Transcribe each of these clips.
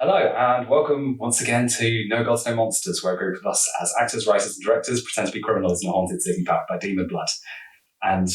Hello, and welcome once again to No Gods, No Monsters, where a group of us as actors, writers, and directors pretend to be criminals in a haunted city powered by demon blood. And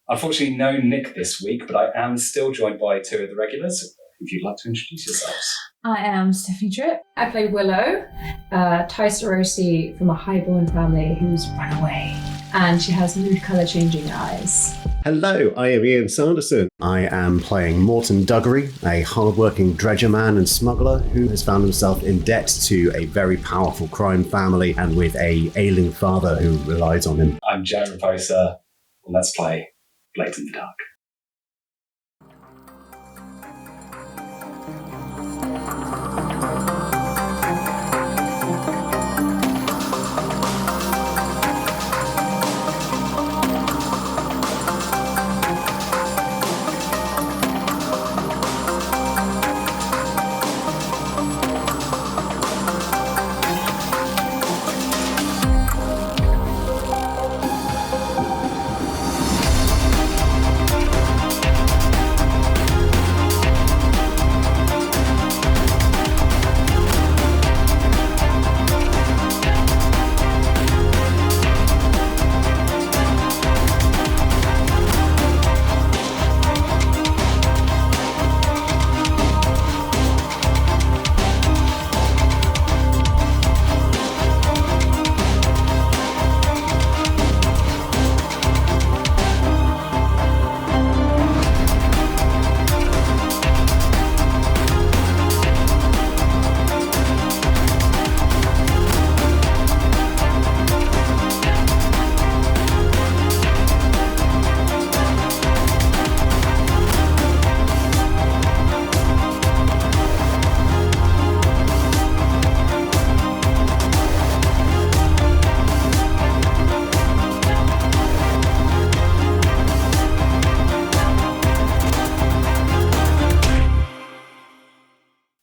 unfortunately, no Nick this week, but I am still joined by two of the regulars. If you'd like to introduce yourselves. I am Stephanie Tripp. I play Willow, Tysterosi from a highborn family who's run away. And she has nude colour changing eyes. Hello, I am Ian Sanderson. I am playing Morton Duggery, a hard-working dredger man and smuggler who has found himself in debt to a very powerful crime family and with a ailing father who relies on him. I'm Jack Raposa, and let's play Blades in the Dark.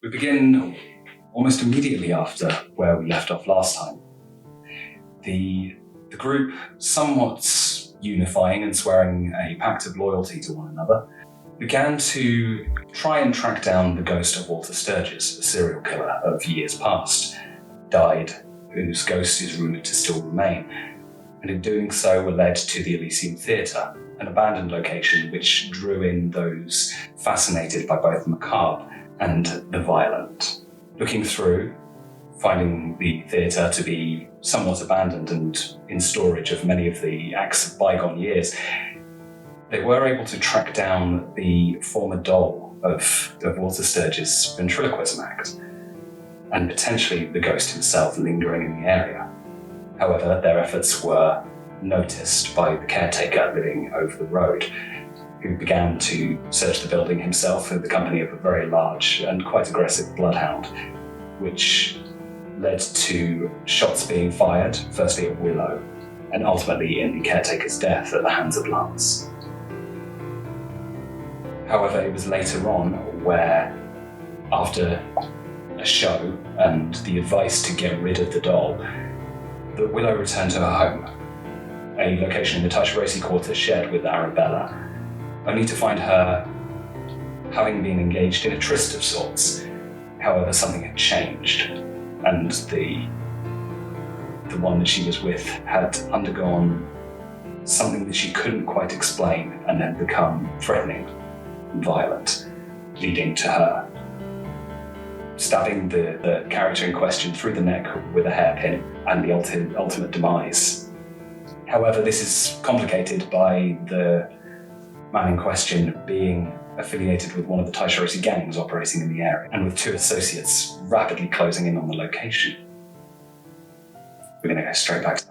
We begin almost immediately after where we left off last time. The group, somewhat unifying and swearing a pact of loyalty to one another, began to try and track down the ghost of Walter Sturgis, a serial killer of years past, died, whose ghost is rumoured to still remain, and in doing so were led to the Elysium Theatre, an abandoned location which drew in those fascinated by both the macabre and the violent. Looking through, finding the theatre to be somewhat abandoned and in storage of many of the acts of bygone years, they were able to track down the former doll of Walter Sturgis' ventriloquism act, and potentially the ghost himself lingering in the area. However, their efforts were noticed by the caretaker living over the road, who began to search the building himself in the company of a very large and quite aggressive bloodhound, which led to shots being fired, firstly at Willow, and ultimately in the caretaker's death at the hands of Lance. However, it was later on where, after a show and the advice to get rid of the doll, that Willow returned to her home, a location in the Tysterosi quarter shared with Arabella, only to find her having been engaged in a tryst of sorts. However, something had changed, and the one that she was with had undergone something that she couldn't quite explain and had become threatening and violent, leading to her stabbing the character in question through the neck with a hairpin and the ultimate demise. However, this is complicated by the man in question being affiliated with one of the Tysterosi gangs operating in the area, and with two associates rapidly closing in on the location. We're going to go straight back to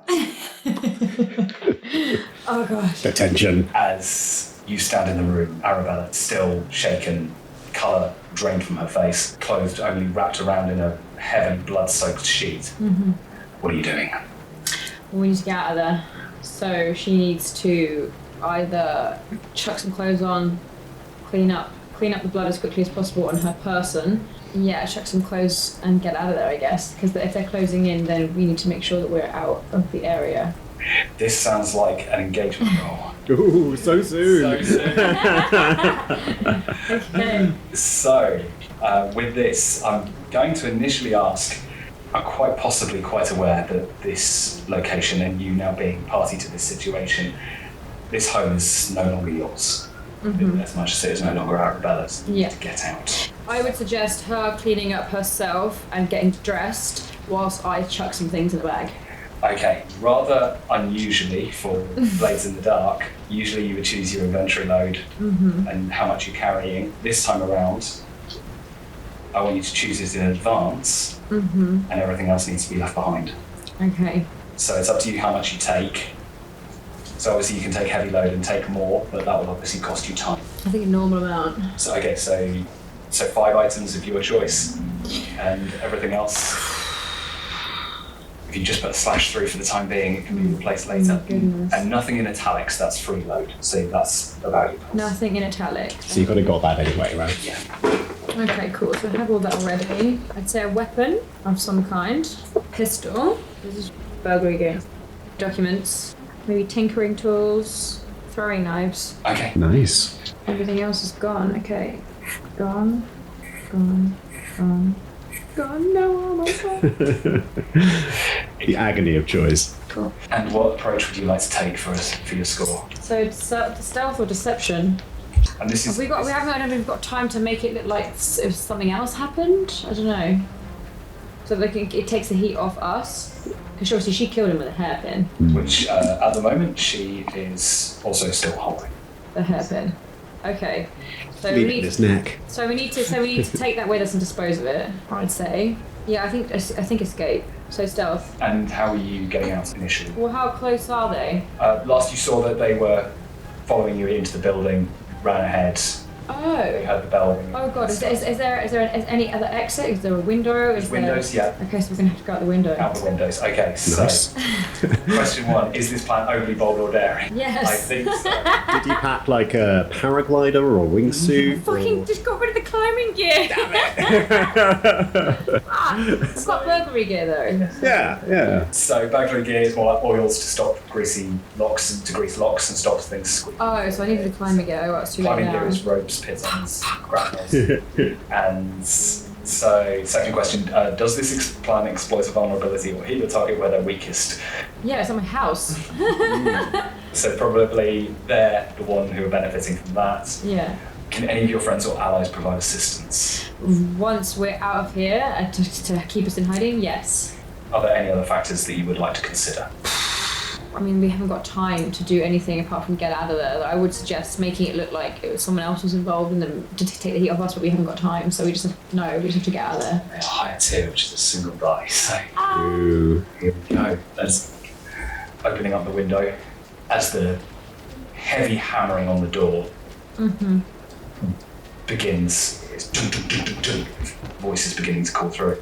that. Oh gosh. Attention. As you stand in the room, Arabella, still shaken, colour drained from her face, clothed only wrapped around in a heavy blood-soaked sheet. Mm-hmm. What are you doing? We need to get out of there. So she needs to either chuck some clothes on, clean up the blood as quickly as possible on her person. Yeah, chuck some clothes and get out of there, I guess. Because if they're closing in, then we need to make sure that we're out of the area. This sounds like an engagement roll. Ooh, so soon. Okay. So, with this, I'm going to initially ask, I'm quite possibly quite aware that this location and you now being party to this situation, this home is no longer yours. As much as it is no longer Arabella's. Yeah. To get out. I would suggest her cleaning up herself and getting dressed whilst I chuck some things in the bag. Okay, rather unusually for Blades in the Dark, usually you would choose your inventory load and how much you're carrying. This time around, I want you to choose it in advance and everything else needs to be left behind. Okay. So it's up to you how much you take. So obviously you can take heavy load and take more, but that will obviously cost you time. I think a normal amount. So okay, so 5 items of your choice and everything else. If you just put a /3 for the time being, it can be replaced later. Goodness. And nothing in italics, that's free load. So that's a value. Nothing in italic. So you could have got that anyway, right? Yeah. Okay, cool. So I have all that already. I'd say a weapon of some kind. Pistol. This is burglary gear. Documents. Maybe tinkering tools. Throwing knives. Okay. Nice. Everything else is gone. Okay. Gone. Gone. Gone. Gone. No, almost gone. The agony of choice. Cool. And what approach would you like to take for your score? So stealth or deception? And this is I don't know if we've got time to make it look like if something else happened. I don't know. So like it takes the heat off us. Because obviously she killed him with a hairpin. which at the moment she is also still holding. The hairpin. Okay. So Leave it in his neck. we need to take that with us and dispose of it. I'd say. Yeah, I think escape. So stealth. And how are you getting out initially? Well, how close are they? Last you saw that they were following you into the building, ran ahead. You Oh. heard the bell ringing. Oh god. Is there any other exit? Is there a window? Is there... Windows, yeah. Okay, so we're gonna have to go out the window. Out the windows. Okay, so Nice. question 1, is this plan overly bold or daring? Yes. I think so. Did you pack like a paraglider or a wingsuit? Fucking just got rid of the climbing gear. It's got burglary gear though. Yeah. So burglary gear is more like oils to stop greasy locks and to grease locks and stop things squeaking. Oh, so I needed the climbing gear. Oh, it's too late Climbing now. gear is ropes, pitons, grapnels. And so, second question, does this plan exploit a vulnerability or hit the target where they're weakest? Yeah, it's on my house. So probably they're the one who are benefiting from that. Yeah. Can any of your friends or allies provide assistance? Once we're out of here to keep us in hiding, yes. Are there any other factors that you would like to consider? I mean, we haven't got time to do anything apart from get out of there. I would suggest making it look like it was someone else was involved in them to take the heat off us, but we haven't got time, so we just have to get out of there. A higher tier, which is a single die. So Ooh. here we go. There's opening up the window as the heavy hammering on the door begins. It's dun, dun, dun, dun, dun. Voices beginning to call through.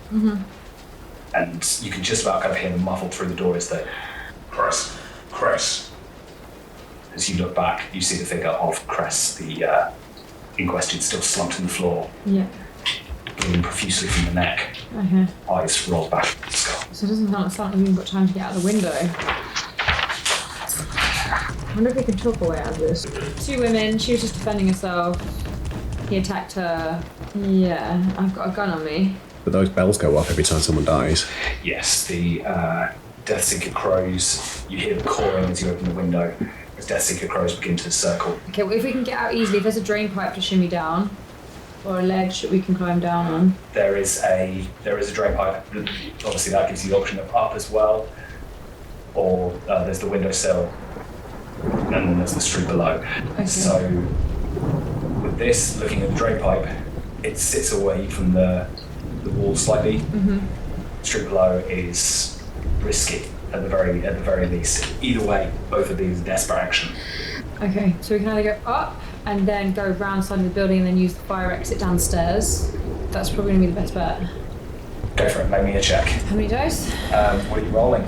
And you can just about kind of hear them muffled through the door as they, Cress. As you look back, you see the figure of Cress, the in question, still slumped in the floor, Yeah. bleeding profusely from the neck, Okay. eyes rolled back from the skull. So it doesn't sound like we've got time to get out the window. I wonder if we can talk our way out of this. 2 women, she was just defending herself. He attacked her. Yeah, I've got a gun on me. But those bells go off every time someone dies. Yes, the Deathseeker crows, you hear the cawing as you open the window, as Deathseeker crows begin to circle. Okay, well, if we can get out easily, if there's a drain pipe to shimmy down, or a ledge that we can climb down on. There is a drain pipe, obviously that gives you the option of up as well, or there's the windowsill, and then there's the street below. Okay. So with this, looking at the drain pipe, it sits away from the wall slightly. Street below is risky at the very least. Either way, both of these are desperate action. Okay, so we can either go up and then go round side of the building and then use the fire exit downstairs. That's probably going to be the best bet. Go for it, make me a check. How many dice? What are you rolling?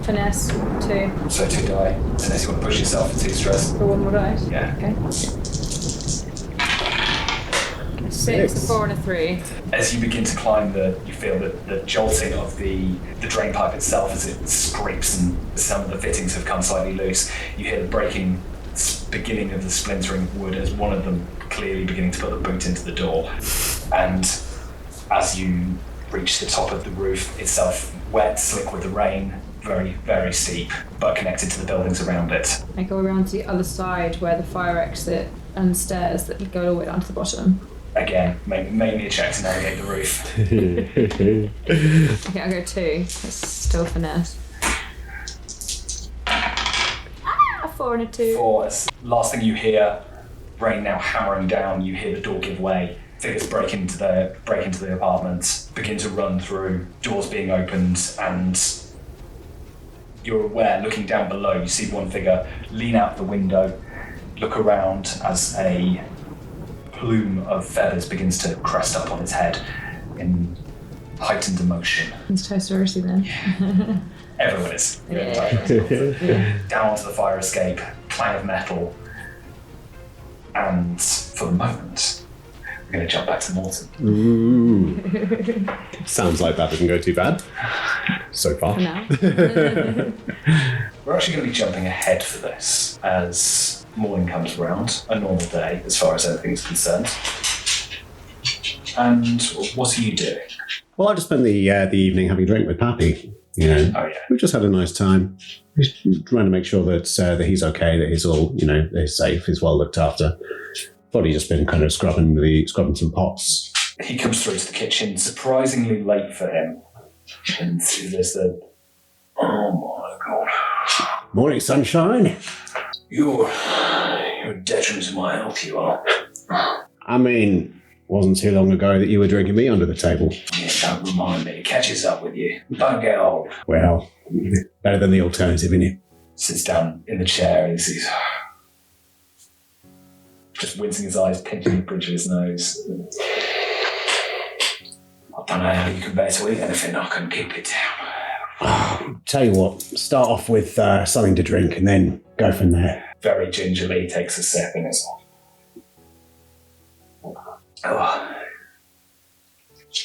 Finesse, 2. So 2 die, unless you want to push yourself for 2 stress. For 1 more dice? Yeah. Okay. 6, a 4, and a 3. As you begin to climb, you feel the jolting of the drain pipe itself as it scrapes and some of the fittings have come slightly loose. You hear the beginning of the splintering wood as one of them clearly beginning to put the boot into the door. And as you reach the top of the roof itself, wet, slick with the rain, very, very steep, but connected to the buildings around it. I go around to the other side where the fire exit and stairs that go all the way down to the bottom. Again, make me a check to navigate the roof. Okay, I'll go 2. That's still finesse. 4 and a 2. 4. Last thing you hear, rain now hammering down, you hear the door give way. Figures break into the apartment, begin to run through, doors being opened, and you're aware, looking down below, you see one figure lean out the window, look around as a plume of feathers begins to crest up on his head in heightened emotion. It's Toaster Mercy then. Everyone is. Yeah. Down onto the fire escape, clang of metal, and for the moment, we're going to jump back to Morton. Ooh. Sounds like that didn't go too bad so far. For now. We're actually going to be jumping ahead for this as morning comes around, a normal day as far as anything is concerned. And what are you doing? Well, I just spent the evening having a drink with Pappy. You know, Oh yeah. we just had a nice time. Just trying to make sure that he's okay, that he's all, that he's safe, he's well looked after. Thought he'd just been kind of scrubbing some pots. He comes through to the kitchen, surprisingly late for him. And there's the, oh my god. Morning, sunshine. You're a detriment to my health, you are. I mean, wasn't too long ago that you were drinking me under the table. Yeah, don't remind me. It catches up with you. Don't get old. Well, better than the alternative, innit? Sits down in the chair and he's just wincing his eyes, pinching the bridge of his nose. I don't know how you can bear to eat anything. I can keep it down. Tell you what, start off with something to drink and then go from there. Very gingerly takes a sip and it's... Oh.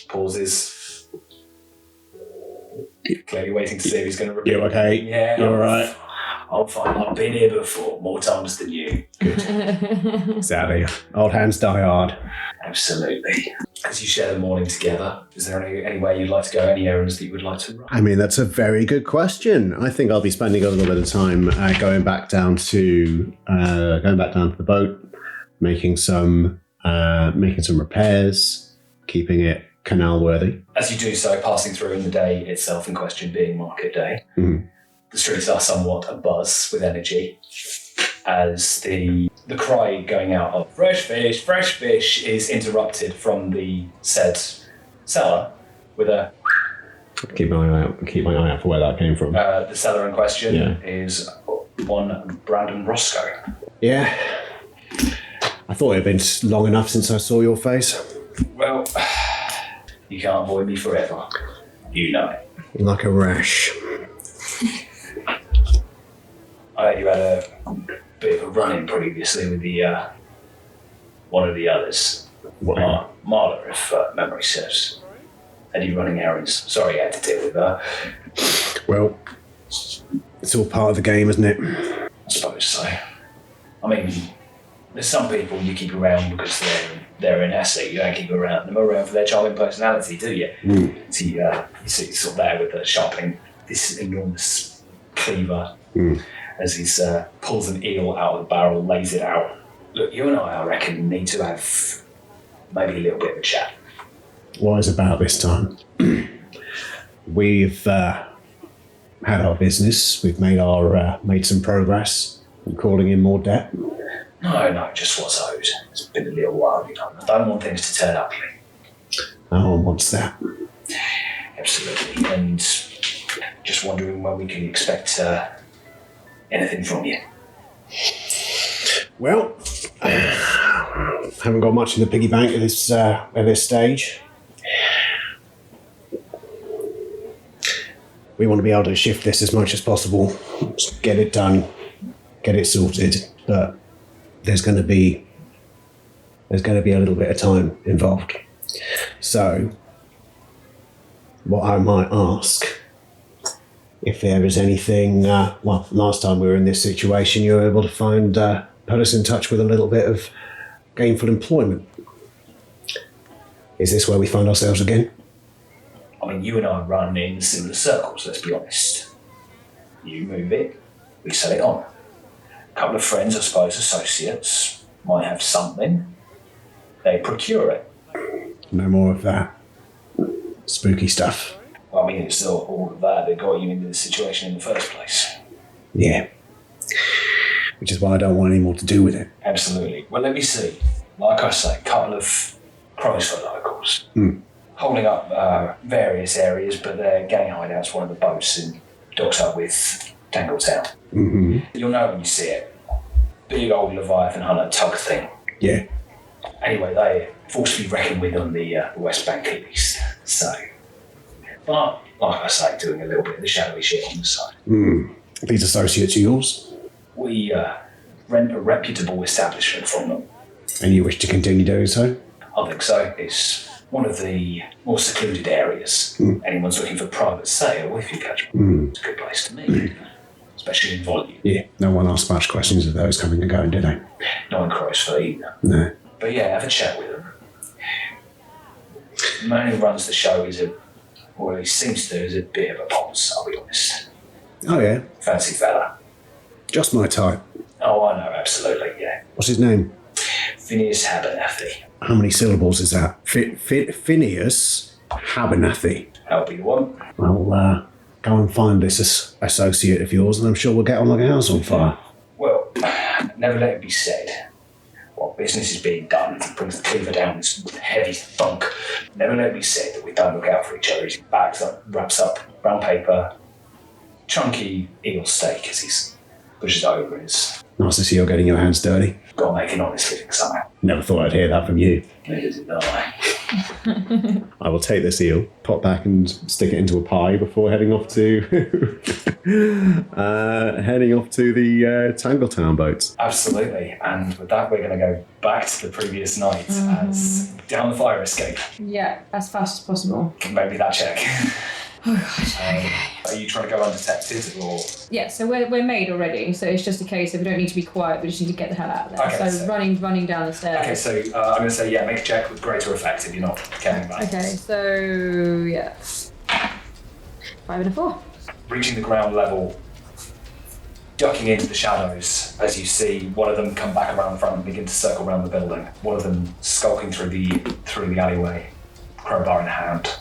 Pauses. Clearly waiting to see if he's going to repeat. You okay? Yeah. You alright? I'm fine. I've been here before, more times than you. Exactly. Old hands die hard. Absolutely. As you share the morning together, is there anywhere you'd like to go, any errands that you would like to run? I mean, that's a very good question. I think I'll be spending a little bit of time going back down to the boat, making some repairs, keeping it canal worthy. As you do so, passing through in the day itself in question being market day, the streets are somewhat abuzz with energy as the cry going out of fresh fish is interrupted from the said cellar with a... Keep my eye out for where that came from. The cellar in question is one Brandon Roscoe. Yeah. I thought it had been long enough since I saw your face. Well, you can't avoid me forever. You know it. Like a rash. I heard you had a bit of a run-in previously with the one of the others. What? Marla, if memory serves. Had you running errands? Sorry you had to deal with her. Well, it's all part of the game, isn't it? I suppose so. I mean, there's some people you keep around because they're an asset. You don't keep them around for their charming personality, do you? So you see sort of there with the sharpening this enormous cleaver as he pulls an eel out of the barrel, lays it out. Look, you and I reckon, need to have maybe a little bit of a chat. Wise about this time. We've had our business. We've made some progress. We're calling in more debt. No, just what's owed. It's been a little while, you know. I don't want things to turn ugly. No one wants that. Absolutely. And just wondering when we can expect anything from you. Well, haven't got much in the piggy bank at this stage. We want to be able to shift this as much as possible, just get it done, get it sorted. But there's going to be there's going to be a little bit of time involved. So, what I might ask, if there is anything, last time we were in this situation, you were able to put us in touch with a little bit of gainful employment. Is this where we find ourselves again? I mean, you and I run in similar circles, let's be honest. You move it, we sell it on. A couple of friends, I suppose, associates, might have something. They procure it. No more of that spooky stuff. I mean, it's all of that got you into this situation in the first place. Yeah. Which is why I don't want any more to do with it. Absolutely. Well, let me see. Like I say, a couple of crows for locals. Holding up various areas, but their gang hideout's one of the boats in docks up with Tangletown. Mm-hmm. You'll know when you see it. Big old Leviathan hunter tug thing. Yeah. Anyway, they forcefully reckoned with on the West Bank at least. So, but like I say, doing a little bit of the shadowy shit on the side. These associates are yours? We rent a reputable establishment from them. And you wish to continue doing so? I think so. It's one of the more secluded areas. Anyone's looking for private sale, if you catch me. It's a good place to meet, especially in volume. Yeah, no one asks much questions of those coming and going, do they? No one cries for either. No. But yeah, have a chat with them. The man who runs the show is or he seems to, is a bit of a ponce, I'll be honest. Oh, yeah? Fancy fella. Just my type. Oh, I know, absolutely, yeah. What's his name? Phineas Abernathy. How many syllables is that? Phineas Abernathy. That'll be the one. Well, go and find this associate of yours, and I'm sure we'll get on like a house on fire. Well, never let it be said. While business is being done, he brings the cleaver down this heavy thunk. Never let it be said that we don't look out for each other. He bags up, wraps up brown paper, chunky eel steak as he pushes over his. Nice to see you're getting your hands dirty. Got to make an honest living somehow. Never thought I'd hear that from you. Neither did I. I will take this eel, pop back and stick it into a pie before heading off to the Tangletown boats. Absolutely. And with that, we're going to go back to the previous night as down the fire escape. Yeah, as fast as possible. Maybe that check. Oh god. Are you trying to go undetected or? Yeah, so we're made already, so it's just a case of we don't need to be quiet, we just need to get the hell out of there. Okay, so running down the stairs. Okay, so I'm going to say, yeah, make a check with greater effect if you're not counting back. Okay, so yeah. 5 and a 4. Reaching the ground level, ducking into the shadows as you see one of them come back around the front and begin to circle around the building. One of them skulking through the alleyway, crowbar in hand,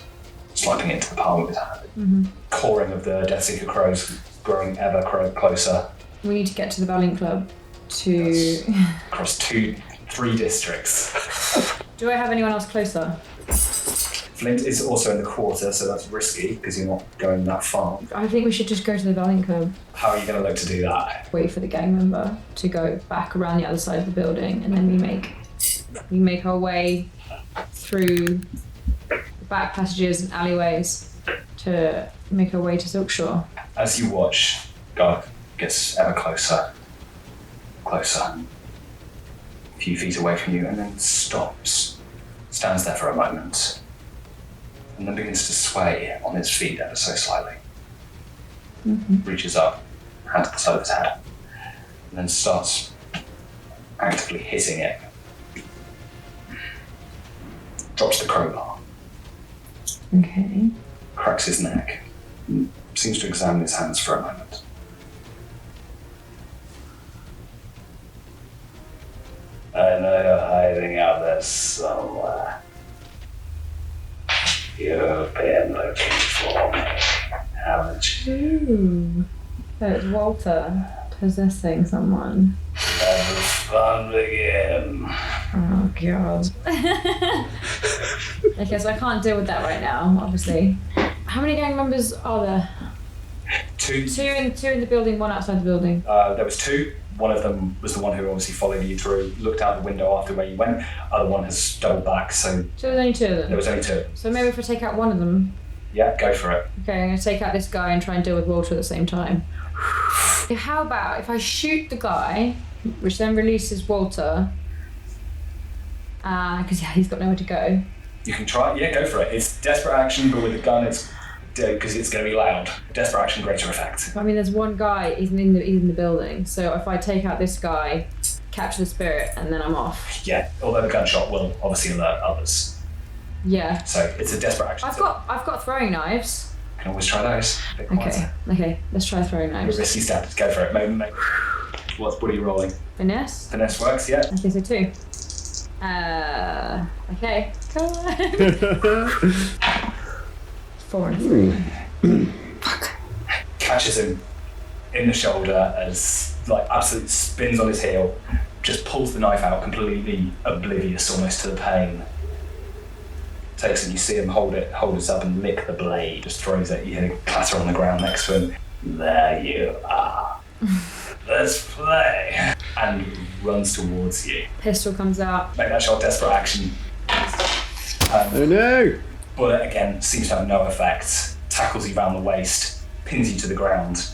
swiping it into the palm of his hand. Cawing of the Deathseeker crows growing ever closer. We need to get to the Valiant Club to... Across 3 districts. Do I have anyone else closer? Flint is also in the quarter, so that's risky because you're not going that far. I think we should just go to the Valiant Club. How are you going to look to do that? Wait for the gang member to go back around the other side of the building, and then we make our way through the back passages and alleyways to make our way to Silkshore. As you watch, God gets ever closer. A few feet away from you, and then stops. Stands there for a moment, and then begins to sway on his feet ever so slightly. Reaches up, hand to the side of his head, and then starts actively hitting it. Drops the crowbar. Okay. Cracks his neck. Seems to examine his hands for a moment. I know you're hiding out there somewhere. You've been looking for me, haven't you? Ooh. So it's Walter possessing someone. Let the fun begin. Oh god. Okay, so I can't deal with that right now, obviously. How many gang members are there? Two in the building, one outside the building. There was 2. One of them was the one who obviously followed you through, looked out the window after where you went. Other one has doubled back, so So there's only 2 of them? there was only 2. So maybe if I take out one of them. Yeah, go for it. Okay, I'm going to take out this guy and try and deal with Walter at the same time. How about if I shoot the guy, which then releases Walter, Because he's got nowhere to go. You can try. Yeah, go for it. It's desperate action, but with a gun, it's because it's going to be loud. Desperate action, greater effect. I mean, there's one guy. He's in the building. So if I take out this guy, capture the spirit, and then I'm off. Yeah. Although the gunshot will obviously alert others. Yeah. So it's a desperate action. I've got throwing knives. You can always try those. A bit quieter. Okay. Let's try throwing knives. Your risky step. Go for it. Maybe. What are you rolling? Finesse. Finesse works. Yeah. I think so too. Okay. Come on. 4 and 3. Fuck. Catches him in the shoulder as absolutely spins on his heel, just pulls the knife out, completely oblivious almost to the pain. Takes it, you see him hold it up and lick the blade, just throws it, you hear it clatter on the ground next to him. There you are. Let's play. And runs towards you. Pistol comes out. Make that shot, desperate action. Oh no! Bullet again seems to have no effect. Tackles you round the waist, pins you to the ground,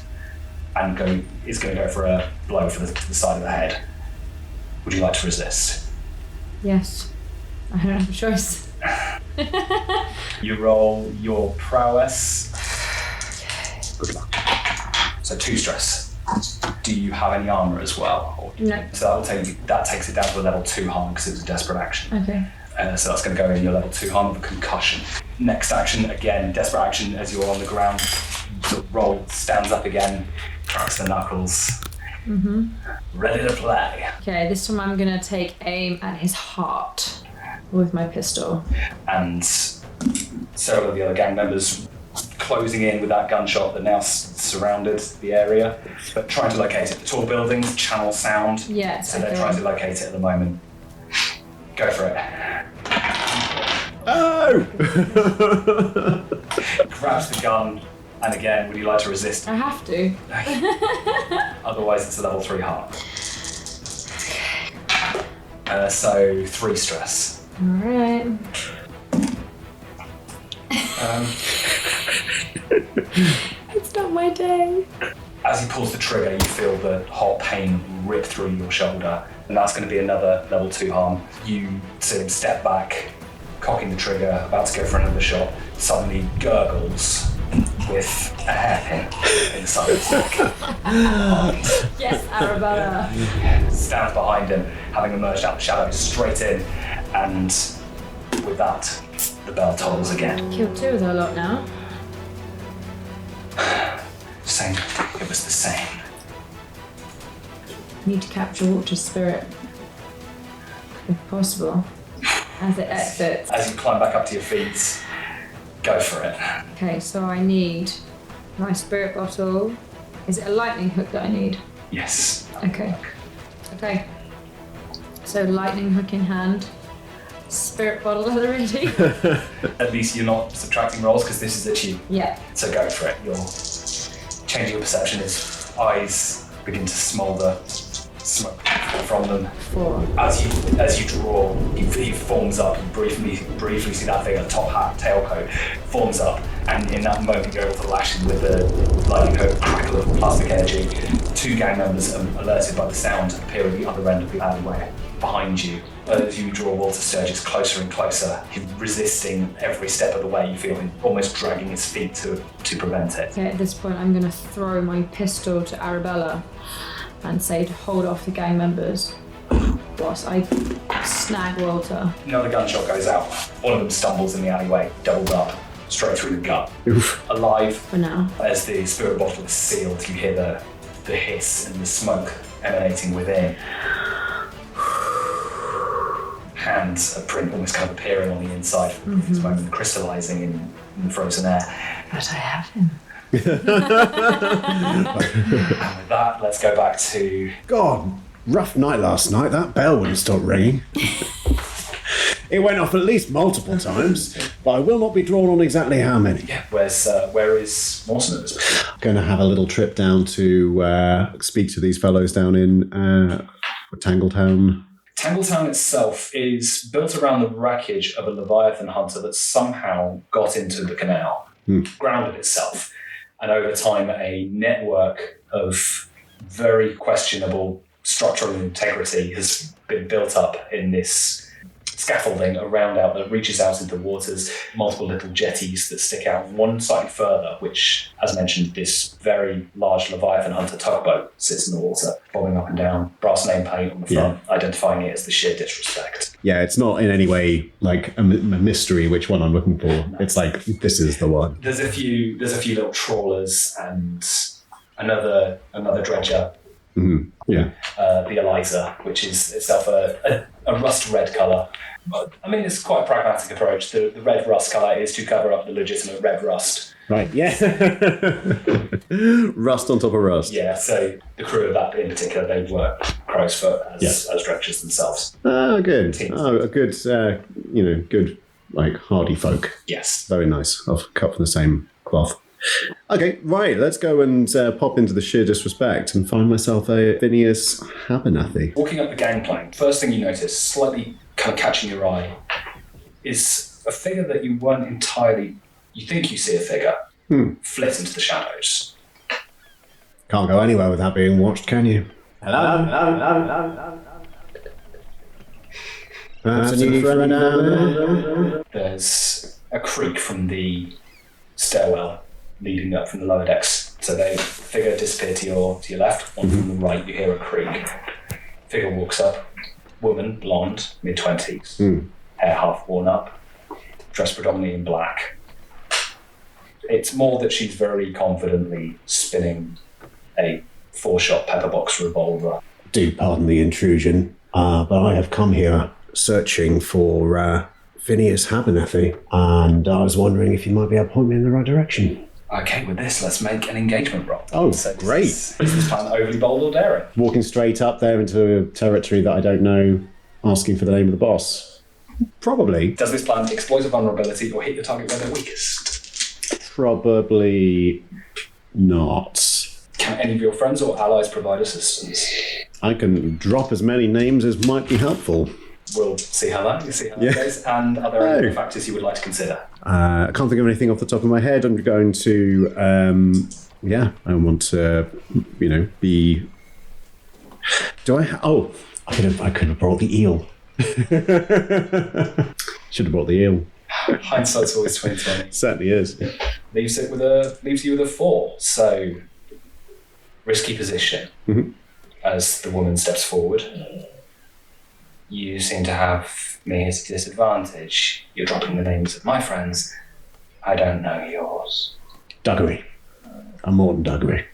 and is going to go for a blow to the side of the head. Would you like to resist? Yes. I don't have a choice. You roll your prowess. Good luck. So 2 stress. Do you have any armor as well? No. So that takes it down to a level 2 harm because it was a desperate action. Okay. So that's going to go in your level 2 harm of a concussion. Next action, again, desperate action as you're on the ground. Sort of roll, stands up again, cracks the knuckles. Mm-hmm. Ready to play. Okay, this time I'm going to take aim at his heart with my pistol. And several of the other gang members closing in with that gunshot that now surrounded the area, but trying to locate it. The tall buildings channel sound, Yes. so they're trying to locate it at the moment. Go for it. Oh! Grabs the gun, and again, would you like to resist? I have to. Otherwise, it's a level 3 harm. So 3 stress. Alright. It's not my day. As he pulls the trigger, you feel the hot pain rip through your shoulder, and that's going to be another level 2 harm. You see him step back, cocking the trigger, about to go for another shot, suddenly gurgles with a hairpin inside his neck. Yes, Arabella. Stands behind him, having emerged out of the shadows, straight in, and with that, the bell tolls again. Killed 2 of their lot now. Same. It was the same. Need to capture Walter's spirit, if possible, as it exits. As you climb back up to your feet, go for it. Okay, so I need my spirit bottle. Is it a lightning hook that I need? Yes. Okay. Okay. So lightning hook in hand. Spirit bottle at the ready. At least you're not subtracting rolls because this is a cheat. Yeah. So go for it. You're changing your perception as eyes begin to smoulder, smoke from them. 4. As you draw, he forms up. You briefly see that thing, a top hat, tailcoat, forms up, and in that moment you're able to lash in with the lightning hook, crackle of plastic energy. 2 gang members, alerted by the sound, appear at the other end of the alleyway behind you. As you draw, Walter surges closer and closer. He's resisting every step of the way. You feel him almost dragging his feet to prevent it. Okay, at this point I'm going to throw my pistol to Arabella and say to hold off the gang members whilst I snag Walter. Another gunshot goes out. One of them stumbles in the alleyway, doubled up, straight through the gut. Oof. Alive. For now. As the spirit bottle is sealed, you hear the hiss and the smoke emanating within. Hands, a print almost kind of appearing on the inside from this moment, crystallizing in the frozen air. But I have him. And with that, let's go back to... God, rough night last night. That bell wouldn't stop ringing. It went off at least multiple times, but I will not be drawn on exactly how many. Yeah, where is Mawson at this point? Going to have a little trip down to speak to these fellows down in Tangletown. Tangletown itself is built around the wreckage of a Leviathan hunter that somehow got into the canal, grounded itself, and over time a network of very questionable structural integrity has been built up in this scaffolding around out that reaches out into the waters, multiple little jetties that stick out, one slightly further, which, as mentioned, this very large Leviathan Hunter tugboat sits in the water, bobbing up and down, brass nameplate on the front, identifying it as the sheer disrespect. Yeah, it's not in any way like a mystery which one I'm looking for. No. It's like, this is the one. There's a few little trawlers and another dredger. Mm-hmm. Yeah. The Eliza, which is itself a rust red colour. But, I mean, it's quite a pragmatic approach. The red rust colour is to cover up the legitimate red rust. Right, yeah. Rust on top of rust. Yeah, so the crew of that in particular, they work crow's foot as dredgers themselves. Oh, good. A good, good, like, hardy folk. Yes. Very nice. I've cut from the same cloth. Okay, right, let's go and pop into the sheer disrespect and find myself a Phineas Abernathy. Walking up the gangplank, first thing you notice, slightly kind of catching your eye, is a figure that you weren't entirely... You think you see a figure flit into the shadows. Can't go anywhere without being watched, can you? Hello? There's a creak from the stairwell leading up from the lower decks. So the figure disappeared to your left, one from the right, you hear a creak. Figure walks up, woman, blonde, mid-20s, hair half worn up, dressed predominantly in black. It's more that she's very confidently spinning a 4-shot pepperbox revolver. Do pardon the intrusion, but I have come here searching for Phineas Abernathy, and I was wondering if you might be able to point me in the right direction. Okay, with this, let's make an engagement roll. Oh, so great. Is this plan overly bold or daring? Walking straight up there into a territory that I don't know, asking for the name of the boss. Probably. Does this plan exploit a vulnerability or hit the target where they're weakest? Probably not. Can any of your friends or allies provide assistance? I can drop as many names as might be helpful. We'll see how that goes. And are there any other factors you would like to consider? I can't think of anything off the top of my head. I'm going to, I want to, be... Do I... I could have brought the eel. Should have brought the eel. Hindsight's always 20/20. Certainly is. Leaves you with a 4. So, risky position. Mm-hmm. As the woman steps forward. You seem to have me at a disadvantage. You're dropping the names of my friends. I don't know yours. Duggery. I'm Morton Duggery.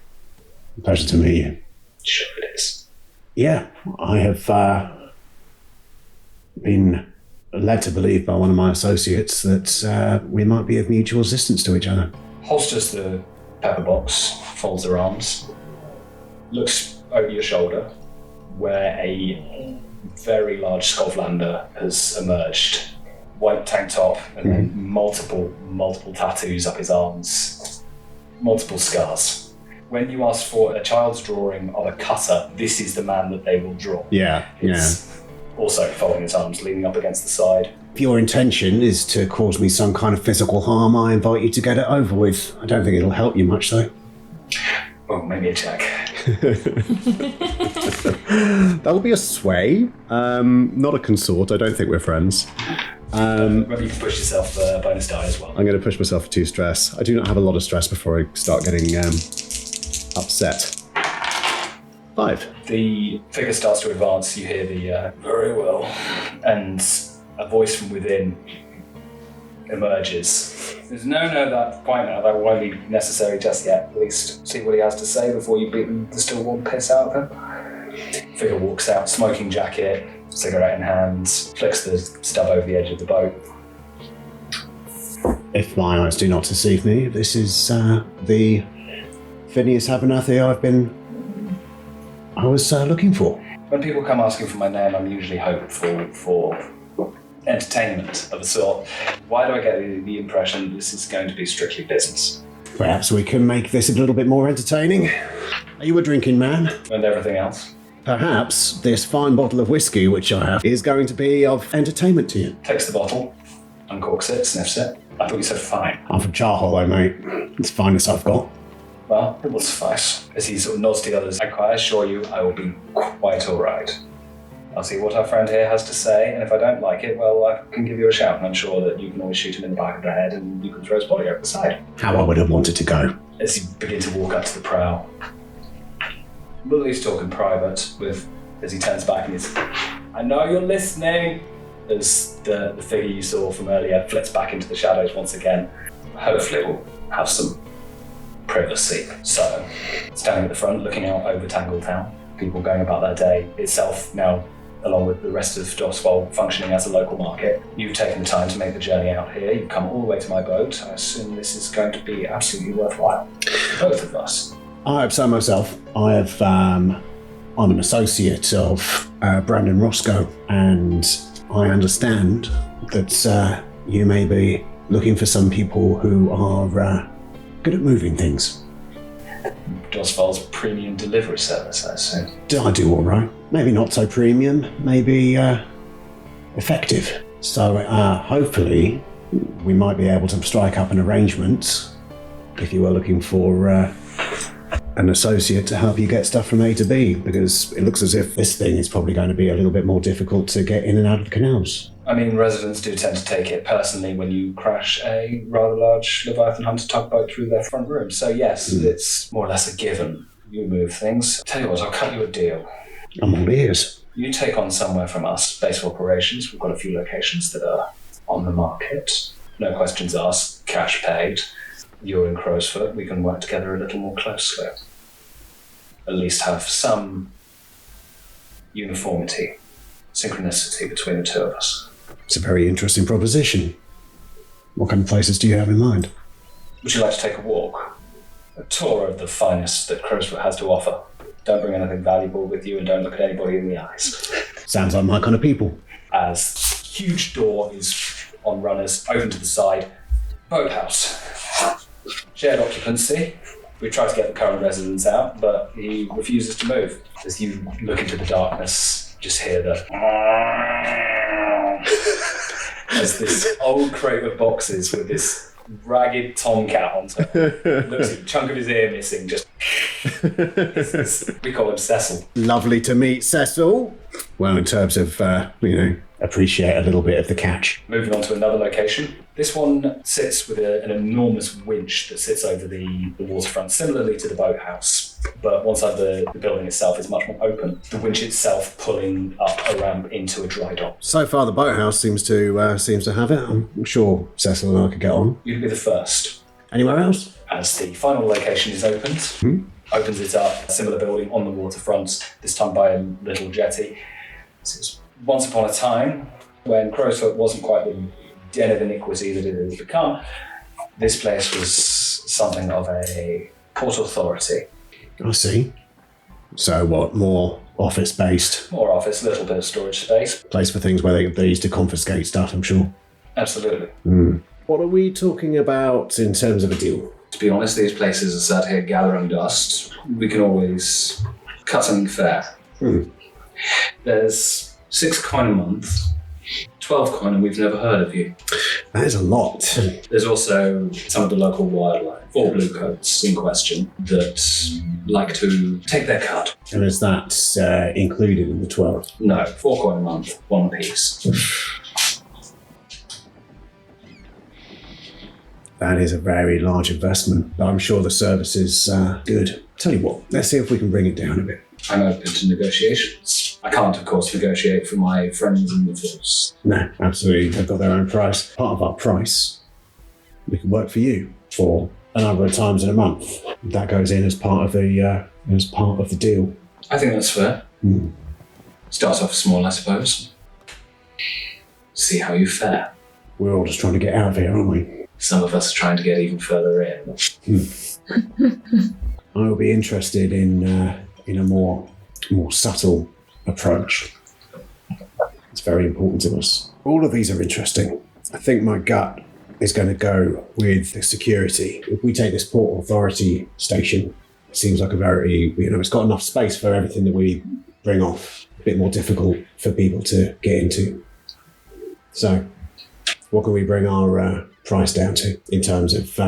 Pleasure to meet you. Sure it is. Yeah, I have been led to believe by one of my associates that we might be of mutual assistance to each other. Holsters the pepperbox, folds her arms, looks over your shoulder, where a very large Skovlander has emerged. White tank top and then multiple tattoos up his arms. Multiple scars. When you ask for a child's drawing of a cutter, this is the man that they will draw. Yeah, Also folding his arms, leaning up against the side. If your intention is to cause me some kind of physical harm, I invite you to get it over with. I don't think it'll help you much, though. Well, maybe a check. That'll be a sway, not a consort. I don't think we're friends. Maybe you can push yourself for a bonus die as well. I'm going to push myself for 2 stress. I do not have a lot of stress before I start getting upset. 5. The figure starts to advance. You hear the very well, and a voice from within emerges. There's no, that quite now. That won't be necessary just yet. At least see what he has to say before you beat the still warm piss out of him. Figure walks out, smoking jacket, cigarette in hand, flicks the stub over the edge of the boat. If my eyes do not deceive me, this is the Phineas Abernathy I was looking for. When people come asking for my name, I'm usually hopeful for entertainment of a sort. Why do I get the impression this is going to be strictly business? Perhaps we can make this a little bit more entertaining. Are you a drinking man? And everything else? Perhaps this fine bottle of whiskey, which I have, is going to be of entertainment to you. Takes the bottle, uncorks it, sniffs it. I thought you said fine. I'm from Charhollow, mate. It's the finest I've got. Well, it will suffice. As he sort of nods to the others, I quite assure you I will be quite all right. I'll see what our friend here has to say, and if I don't like it, well, I can give you a shout, and I'm sure that you can always shoot him in the back of the head, and you can throw his body over the side. How I would have wanted to go. As you begin to walk up to the prow, Willow's talking private as he turns back and he's, I know you're listening, as the figure you saw from earlier flits back into the shadows once again. Hopefully we'll have some privacy. So, standing at the front, looking out over Tangletown, people going about their day itself now, along with the rest of Doswell functioning as a local market. You've taken the time to make the journey out here. You've come all the way to my boat. I assume this is going to be absolutely worthwhile for both of us. I hope so myself. I'm an associate of Brandon Roscoe, and I understand that you may be looking for some people who are good at moving things. Doswell's premium delivery service, I assume. I do all right. Maybe not so premium, maybe effective. So hopefully we might be able to strike up an arrangement if you were looking for an associate to help you get stuff from A to B, because it looks as if this thing is probably going to be a little bit more difficult to get in and out of the canals. I mean, residents do tend to take it personally when you crash a rather large Leviathan Hunter tugboat through their front room. So yes, it's more or less a given. You move things. Tell you what, I'll cut you a deal. I'm all ears. You take on somewhere from us, base of operations. We've got a few locations that are on the market. No questions asked, cash paid. You're in Crowsfoot. We can work together a little more closely. At least have some uniformity, synchronicity between the two of us. It's a very interesting proposition. What kind of places do you have in mind? Would you like to take a walk? A tour of the finest that Crowsfoot has to offer. Don't bring anything valuable with you and don't look at anybody in the eyes. Sounds like my kind of people. As huge door is on runners, open to the side. Boathouse. Shared occupancy. We try to get the current residents out, but he refuses to move. As you look into the darkness, just hear the as this old crate of boxes with this ragged tomcat on top. Looks like a chunk of his ear missing, just we call him Cecil. Lovely to meet Cecil. Well, in terms of, appreciate a little bit of the catch. Moving on to another location. This one sits with an enormous winch that sits over the waterfront, similarly to the boathouse. But one side of the building itself is much more open. The winch itself pulling up a ramp into a dry dock. So far, the boathouse seems to have it. I'm sure Cecil and I could get on. You'd be the first. Anywhere else? As the final location is opened, opens it up, a similar building on the waterfront, this time by a little jetty. This is once upon a time, when Crowsfoot wasn't quite the den of iniquity that it has become, this place was something of a port authority. I see. So what, more office-based? More office, a little bit of storage space. Place for things where they used to confiscate stuff, I'm sure. Absolutely. What are we talking about in terms of a deal? To be honest, these places are sat here gathering dust. We can always cut something fair. There's 6 coin a month, 12 coin, and we've never heard of you. That is a lot. There's also some of the local wildlife, or bluecoats in question, that like to take their cut. And is that included in the 12? No, 4 coin a month, 1 apiece. That is a very large investment, but I'm sure the service is good. Tell you what, let's see if we can bring it down a bit. I'm open to negotiations. I can't, of course, negotiate for my friends in the force. No, absolutely. They've got their own price. Part of our price, we can work for you for a number of times in a month. That goes in as part of the deal. I think that's fair. Start off small, I suppose. See how you fare. We're all just trying to get out of here, aren't we? Some of us are trying to get even further in. I will be interested in a more subtle approach. It's very important to us. All of these are interesting. I think my gut is going to go with the security. If we take this Port Authority station, it seems like a very, it's got enough space for everything that we bring off. A bit more difficult for people to get into. So, what can we bring our price down to in terms of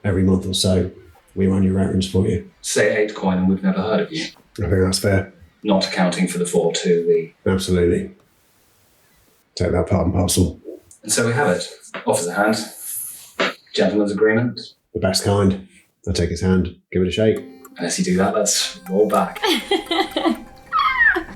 every month or so we run your errands for you? Say 8 coin and we've never heard of you. I think that's fair. not accounting for the 4 to the... Absolutely. Take that part and parcel. And so we have it. Offers a hand. Gentleman's agreement. The best kind. I take his hand, give it a shake. And as you do that, let's roll back.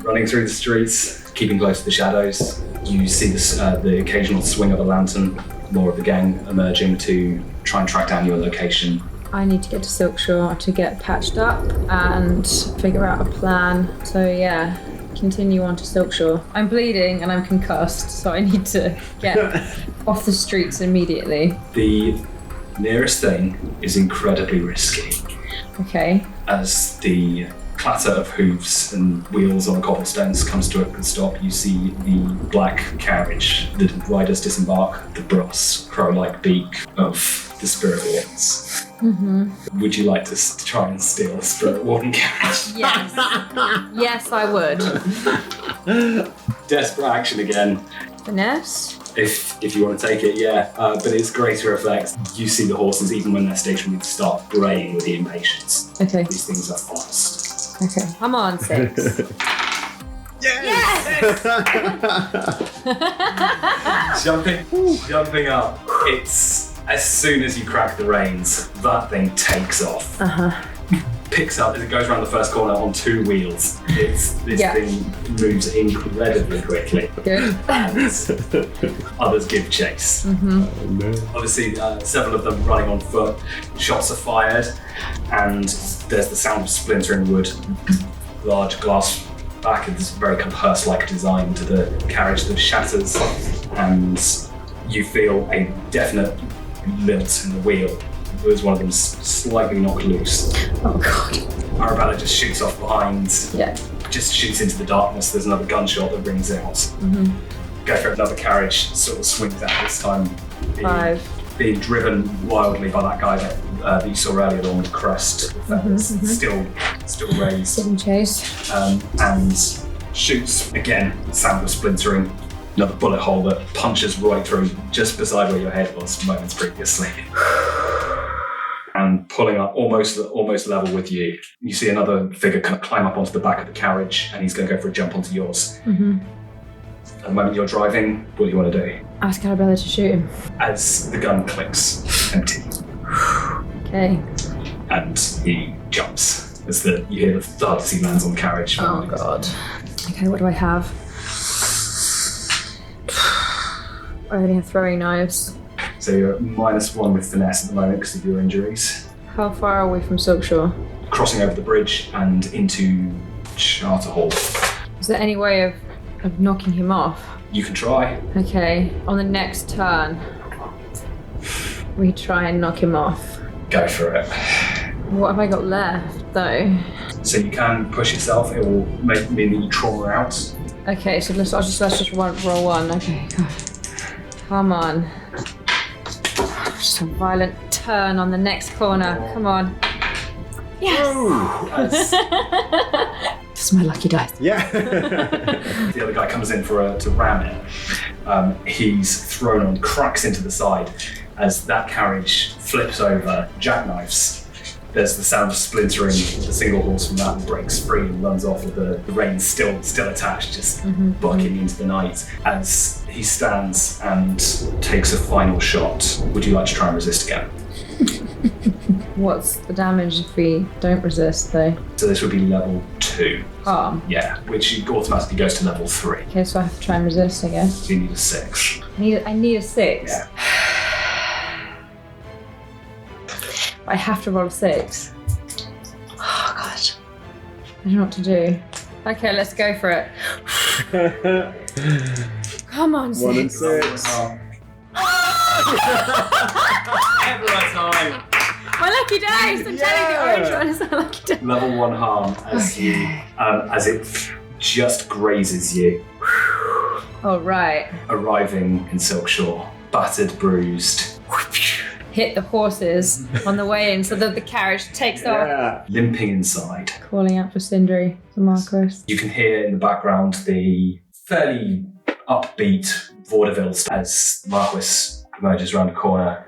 Running through the streets, keeping close to the shadows. You see the occasional swing of a lantern, more of the gang emerging to try and track down your location. I need to get to Silkshore to get patched up and figure out a plan. So yeah, continue on to Silkshore. I'm bleeding and I'm concussed, so I need to get off the streets immediately. The nearest thing is incredibly risky. Okay. As the clatter of hooves and wheels on the cobblestones comes to a stop, you see the black carriage. The riders disembark, the brass crow-like beak of the Spirit Wardens. Mm-hmm. Would you like to try and steal a Spirit Warden carriage? Yes. Yes, I would. Desperate action again. Finesse? If you want to take it, yeah. But it's greater effect. You see the horses, even when they're stationary, start braying with the impatience. Okay. These things are fast. Okay. I'm on 6. Yes! Jumping up. It's as soon as you crack the reins, that thing takes off. Picks up as it goes around the first corner on 2 wheels. This thing moves incredibly quickly. Good. And others give chase. Oh, no. Obviously, several of them running on foot. Shots are fired, and there's the sound of splintering wood. Large glass back, and this very kind of hearse-like design to the carriage that shatters, and you feel a definite lilt in the wheel. As one of them slightly knocked loose. Oh god. Arabella just shoots off behind. Yeah. Just shoots into the darkness. There's another gunshot that rings out. Go for another carriage, sort of swings out this time. 5. Being driven wildly by that guy that you saw earlier, the one with the crest, still raised. Giving chase. And shoots again. Sound of splintering. Another bullet hole that punches right through just beside where your head was moments previously. And pulling up almost level with you. You see another figure kind of climb up onto the back of the carriage, and he's going to go for a jump onto yours. At the moment you're driving, what do you want to do? Ask Arabella to shoot him. As the gun clicks, empty. Okay. And he jumps as you hear the thud as he lands on the carriage. Oh god. Okay, what do I have? I only have throwing knives. So you're at -1 with finesse at the moment because of your injuries. How far are we from Silkshore? Crossing over the bridge and into Charter Hall. Is there any way of knocking him off? You can try. Okay, on the next turn, we try and knock him off. Go for it. What have I got left, though? So you can push yourself. It will mean that you trauma out. Okay, so let's just roll 1. Okay, come on. Just a violent turn on the next corner. Come on. Yes! This is my lucky dice. Yeah. The other guy comes in to ram it. He's thrown on, cracks into the side as that carriage flips over, jackknifes. There's the sound of splintering. The single horse from that breaks free and runs off with the reins still attached, just bucking into the night as he stands and takes a final shot. Would you like to try and resist again? What's the damage if we don't resist, though? So this would be level 2. Harm. Yeah, which automatically goes to level 3. Okay, so I have to try and resist, I guess. So you need a 6. I need a 6. Yeah. I have to roll a 6. Oh god. I don't know what to do. Okay, let's go for it. Come on, 6. 1 and 6. Every time. My lucky dice! I'm telling you, the orange one is my lucky dice. Level 1 harm as it just grazes you. Oh, right. Arriving in Silkshore, battered, bruised. Hit the horses on the way in so that the carriage takes off. Yeah. Limping inside. Calling out for Sindri, for Marcos. You can hear in the background the fairly upbeat vaudeville as Marquis emerges around the corner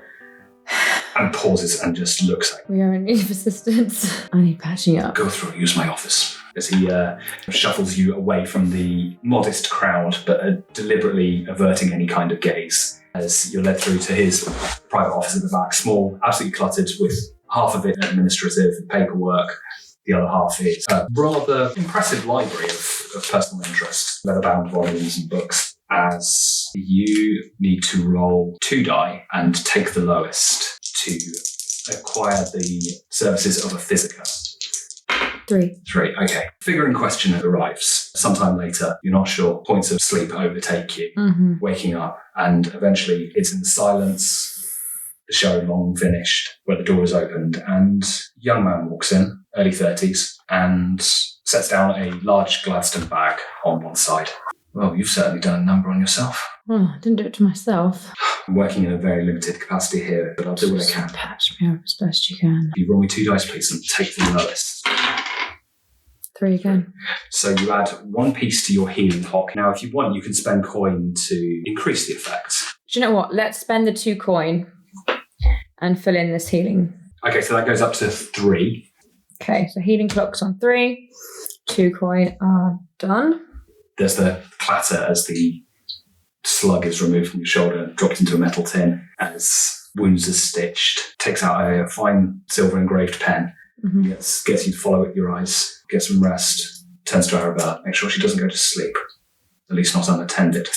and pauses and just looks at you. We are in need of assistance. I need patching up. Go through, use my office. As he shuffles you away from the modest crowd, but deliberately averting any kind of gaze, as you're led through to his private office at the back, small, absolutely cluttered, with half of it administrative and paperwork. The other half is a rather impressive library of personal interest, leather-bound volumes and books. As you need to roll 2 die and take the lowest to acquire the services of a physica. 3. 3, okay. Figure in question arrives sometime later. You're not sure. Points of sleep overtake you, waking up, and eventually it's in silence, the show long finished, where the door is opened, and a young man walks in, early 30s, and sets down a large Gladstone bag on one side. Well, you've certainly done a number on yourself. Oh, I didn't do it to myself. I'm working in a very limited capacity here, but I'll do what I can. Patch me up as best you can. You roll me 2 dice, please, and take the lowest. 3 again. So you add 1 piece to your healing clock. Now, if you want, you can spend coin to increase the effect. Do you know what? Let's spend the 2 coin and fill in this healing. Okay, so that goes up to 3. Okay, so healing clock's on 3. 2 coin are done. There's the clatter as the slug is removed from your shoulder and dropped into a metal tin as wounds are stitched. Takes out a fine silver engraved pen. Gets you to follow it with your eyes, get some rest, turns to Arabella, make sure she doesn't go to sleep, at least not unattended.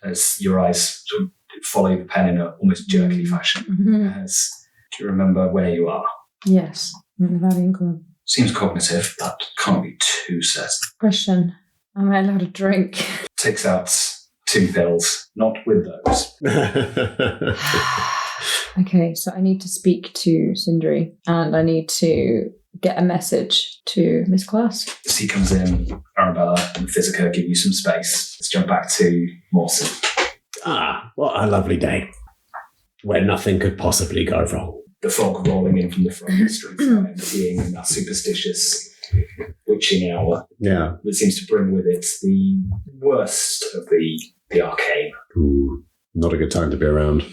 As your eyes sort of follow the pen in an almost jerky fashion. As, do you remember where you are? Yes, I'm in the Valley Inn Club. Seems cognitive, but can't be too certain. Question, am I allowed to drink? Takes out 2 pills, not with those. Okay, so I need to speak to Sindri, and I need to get a message to Miss Class. As he comes in, Arabella and Physica give you some space. Let's jump back to Mawson. Ah, what a lovely day. Where nothing could possibly go wrong. The fog rolling in from the front of the streets and being that superstitious witching hour. Yeah. That seems to bring with it the worst of the arcane. Ooh, not a good time to be around.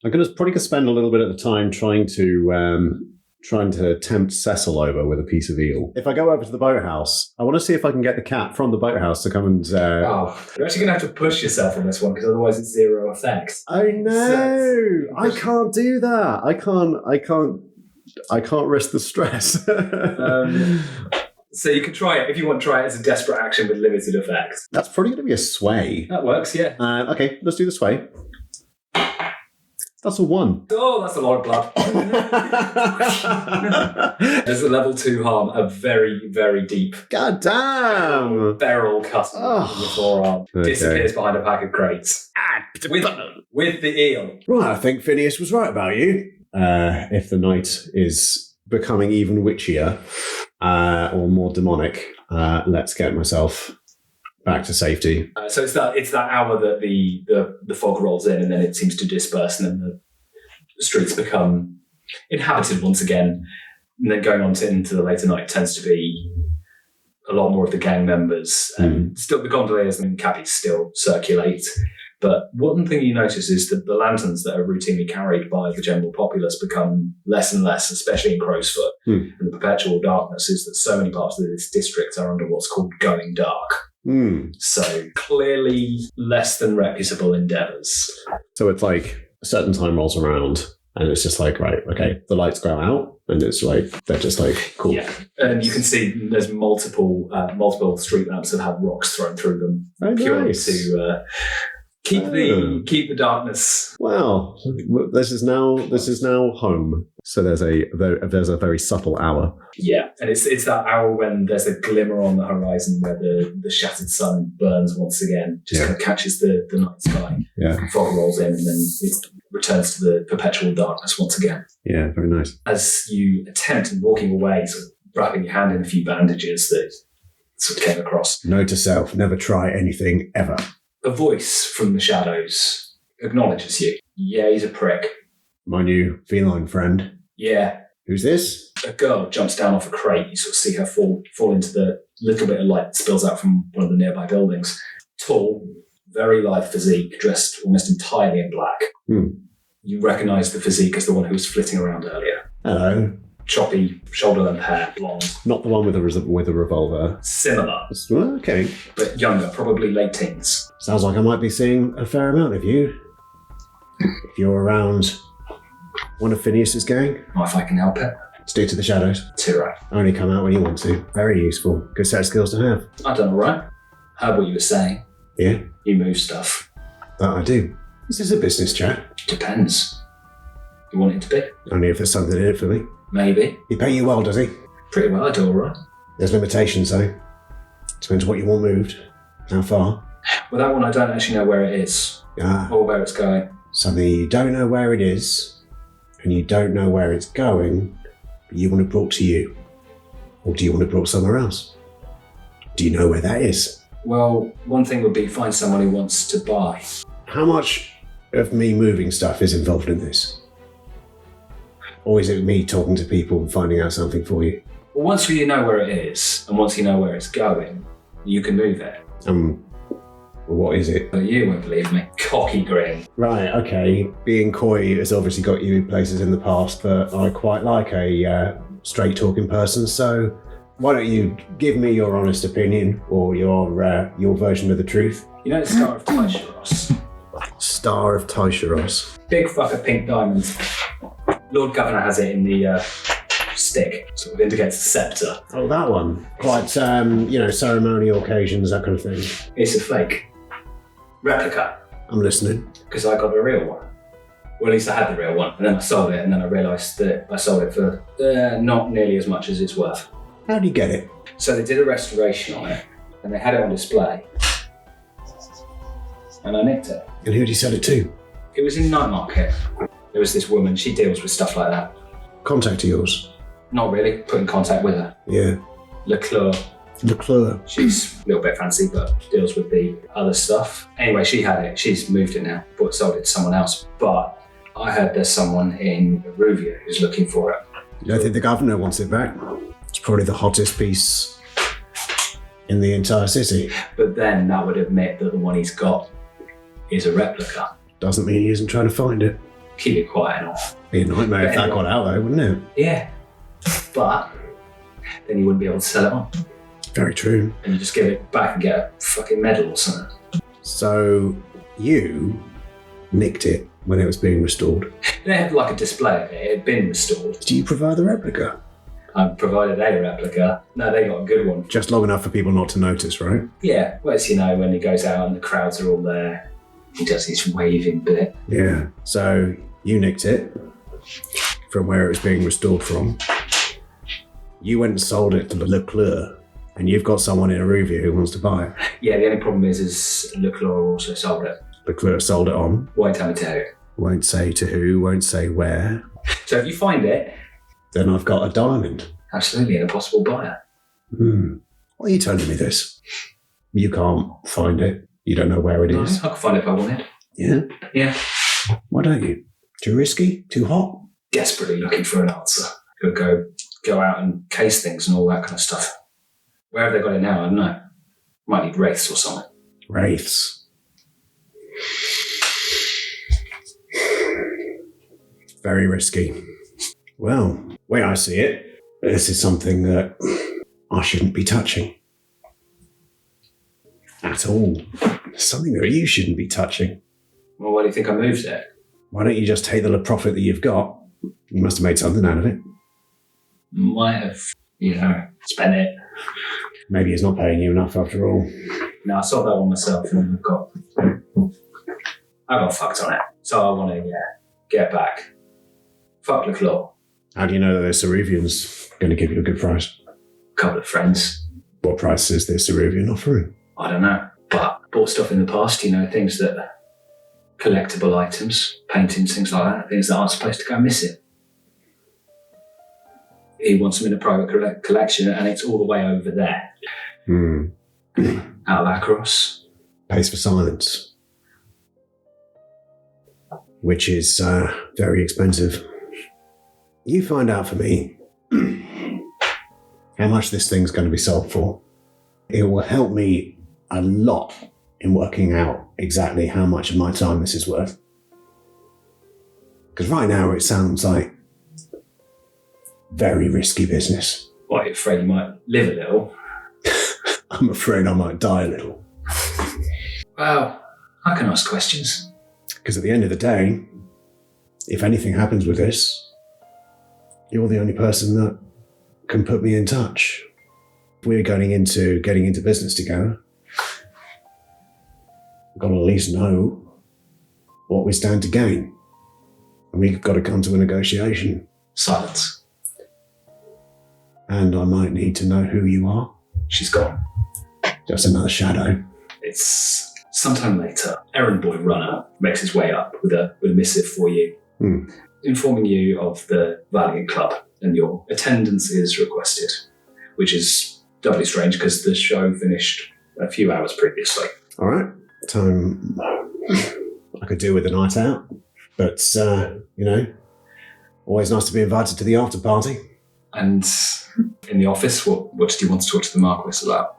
I'm probably gonna spend a little bit of the time trying to tempt Cecil over with a piece of eel. If I go over to the boathouse, I want to see if I can get the cat from the boathouse to come and... You're actually going to have to push yourself on this one, because otherwise it's 0 effect. Oh no! I can't do that. I can't risk the stress. So you can try it. If you want to try it as a desperate action with limited effect. That's probably going to be a sway. That works, yeah. Okay, let's do the sway. That's a 1. Oh, that's a lot of blood. There's a level 2 harm, a very, very deep God damn! barrel cut in your forearm. Okay. Disappears behind a pack of crates. With the eel. Well, I think Phineas was right about you. If the night is becoming even witchier or more demonic, let's get myself back to safety. So it's that hour that the fog rolls in, and then it seems to disperse, and then the streets become inhabited once again. And then going on into the later night tends to be a lot more of the gang members, and still the gondoliers and cabbies still circulate. But one thing you notice is that the lanterns that are routinely carried by the general populace become less and less, especially in Crowsfoot. And the perpetual darkness is that so many parts of this district are under what's called going dark. So clearly less than reputable endeavours. So it's like a certain time rolls around and it's just like, right, okay, the lights go out and it's like, they're just like, cool. Yeah, and you can see there's multiple street lamps that have rocks thrown through them. Oh, purely nice. to keep the darkness. Wow, this is now home. So there's a very subtle hour. Yeah, and it's that hour when there's a glimmer on the horizon where the shattered sun burns once again, just kind of catches the night sky. Yeah, Fog rolls in, and then it returns to the perpetual darkness once again. Yeah, very nice. As you attempt and walking away, sort of wrapping your hand in a few bandages that sort of came across. Note to self: never try anything ever. A voice from the shadows acknowledges you. Yeah, he's a prick. My new feline friend. Yeah. Who's this? A girl jumps down off a crate. You sort of see her fall into the little bit of light that spills out from one of the nearby buildings. Tall, very lithe physique, dressed almost entirely in black. You recognise the physique as the one who was flitting around earlier. Hello. Choppy, shoulder-length hair, blonde. Not the one with a revolver. Similar, Okay. but younger, probably late teens. Sounds like I might be seeing a fair amount of you. If you're around one of Phineas's gang, Or if I can help it. stick to the shadows. Too right. Only come out when you want to. Very useful. Good set of skills to have. I've done all right. Heard what you were saying. Yeah, You move stuff. that I do. This is a business chat. Depends. You want it to be? Only if there's something in it for me. Maybe. He pay you well, does he? Pretty well, I do all right. There's limitations, though. Depends what you want moved. How far? Well, that one I don't actually know where it is Ah, or where it's going. something you don't know where it is, and you don't know where it's going, but you want it brought to you. Or do you want it brought somewhere else? Do you know where that is? Well, one thing would be find someone who wants to buy. How much of me moving stuff is involved in this? Or is it me talking to people and finding out something for you? Well, once you know where it is, and once you know where it's going, you can move it. What is it? But you won't believe me. Cocky grin. Right, okay. Being coy has obviously got you places in the past, but I quite like a straight talking person, so why don't you give me your honest opinion or your version of the truth? You know the Star of Tycheros? Star of Tycheros. Big fucker pink diamond. Lord Governor has it in the stick. Sort of indicates the sceptre. Oh, that one. Quite, ceremonial occasions, that kind of thing. It's a fake. Replica. I'm listening. Because I got the real one. Well, at least I had the real one. And then I sold it, and then I realised that I sold it for not nearly as much as it's worth. How do you get it? So they did a restoration on it, and they had it on display. And I nicked it. And who do you sell it to? It was in night market. There was this woman, she deals with stuff like that. Contact of yours? Not really, put in contact with her. Yeah. Leclerc. Leclerc. She's a little bit fancy, but deals with the other stuff. Anyway, she had it. She's moved it now, but sold it to someone else. But I heard there's someone in Ruvia who's looking for it. You don't think the governor wants it back? It's probably the hottest piece in the entire city. But then that would admit that the one he's got is a replica. Doesn't mean he isn't trying to find it. Keep it quiet and all. Be a nightmare if that got out though, wouldn't it? Yeah. But then you wouldn't be able to sell it on. Very true. And you just give it back and get a fucking medal or something. So you nicked it when it was being restored. They had like a display of it. It had been restored. Do you provide the replica? I provided a replica. No, they got a good one. Just long enough for people not to notice, right? Yeah. Well, it's, when he goes out and the crowds are all there, he does his waving bit. Yeah. So you nicked it from where it was being restored from. You went and sold it to Leclerc, and you've got someone in Aruvia who wants to buy it. Yeah, the only problem is Leclerc also sold it. Leclerc sold it on. Won't tell me to who. Won't say to who, won't say where. So if you find it, Then I've got a diamond. absolutely, and a possible buyer. Why are you telling me this? You can't find it. You don't know where it is. I could find it if I wanted. Yeah? Yeah. Why don't you? Too risky? Too hot? Desperately looking for an answer. Could go out and case things and all that kind of stuff. Where have they got it now? I don't know. Might need wraiths or something. Wraiths. Very risky. Well, way I see it, this is something that I shouldn't be touching. At all. Something that you shouldn't be touching. Well, why do you think I moved it? Why don't you just take the profit that you've got? You must have made something out of it. Might have, spent it. Maybe he's not paying you enough after all. No, I sold that one myself and I got fucked on it. So I want to, get back. Fuck Leclerc. How do you know that this Ceruvian's going to give you a good price? Couple of friends. What price is this Ceruvian offering? I don't know. But bought stuff in the past, things that collectible items, paintings, things like that, things that aren't supposed to go missing. He wants them in a private collection and it's all the way over there. Out of Akros. Pays for silence. Which is very expensive. You find out for me how much this thing's going to be sold for. It will help me a lot in working out exactly how much of my time this is worth. Because right now it sounds like very risky business. What, you're afraid you might live a little? I'm afraid I might die a little. Well, I can ask questions. Because at the end of the day, if anything happens with this, you're the only person that can put me in touch. If we're getting into business together, we've got to at least know what we stand to gain. And we've got to come to a negotiation. Silence. And I might need to know who you are. She's gone. Just another shadow. It's sometime later. Errand boy runner makes his way up with a missive for you, informing you of the Valiant Club, and your attendance is requested, which is doubly strange because the show finished a few hours previously. All right. Time I could do with a night out. But, always nice to be invited to the after party. And in the office, what did you want to talk to the Marquis about?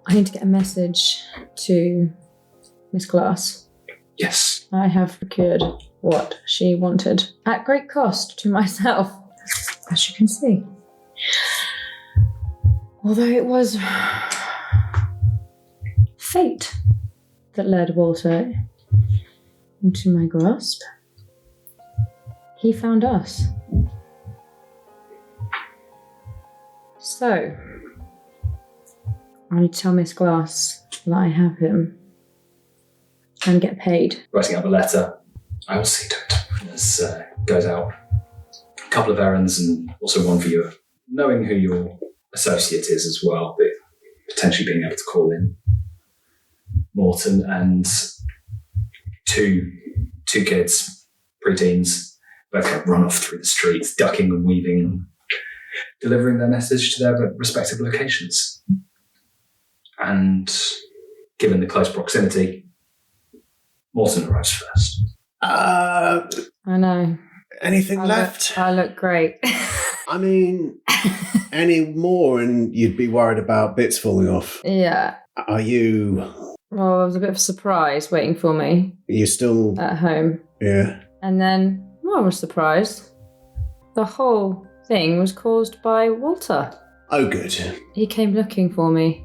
I need to get a message to Miss Glass. Yes. I have procured what she wanted at great cost to myself, as you can see. Although it was fate that led Walter into my grasp. He found us. So, I need to tell Miss Glass that I have him and get paid. Writing up a letter. I will see to it. As goes out. A couple of errands and also one for you. Knowing who your associate is as well, but potentially being able to call in Morton and two kids, preteens, both kind of run off through the streets, ducking and weaving and delivering their message to their respective locations. And given the close proximity, Morton arrives first. I know. Anything left? I look great. I mean, any more and you'd be worried about bits falling off. Yeah. Are you... Well, there was a bit of a surprise waiting for me. Are you still... At home. Yeah. And then, I was surprised. The whole thing was caused by Walter. Oh, good. He came looking for me.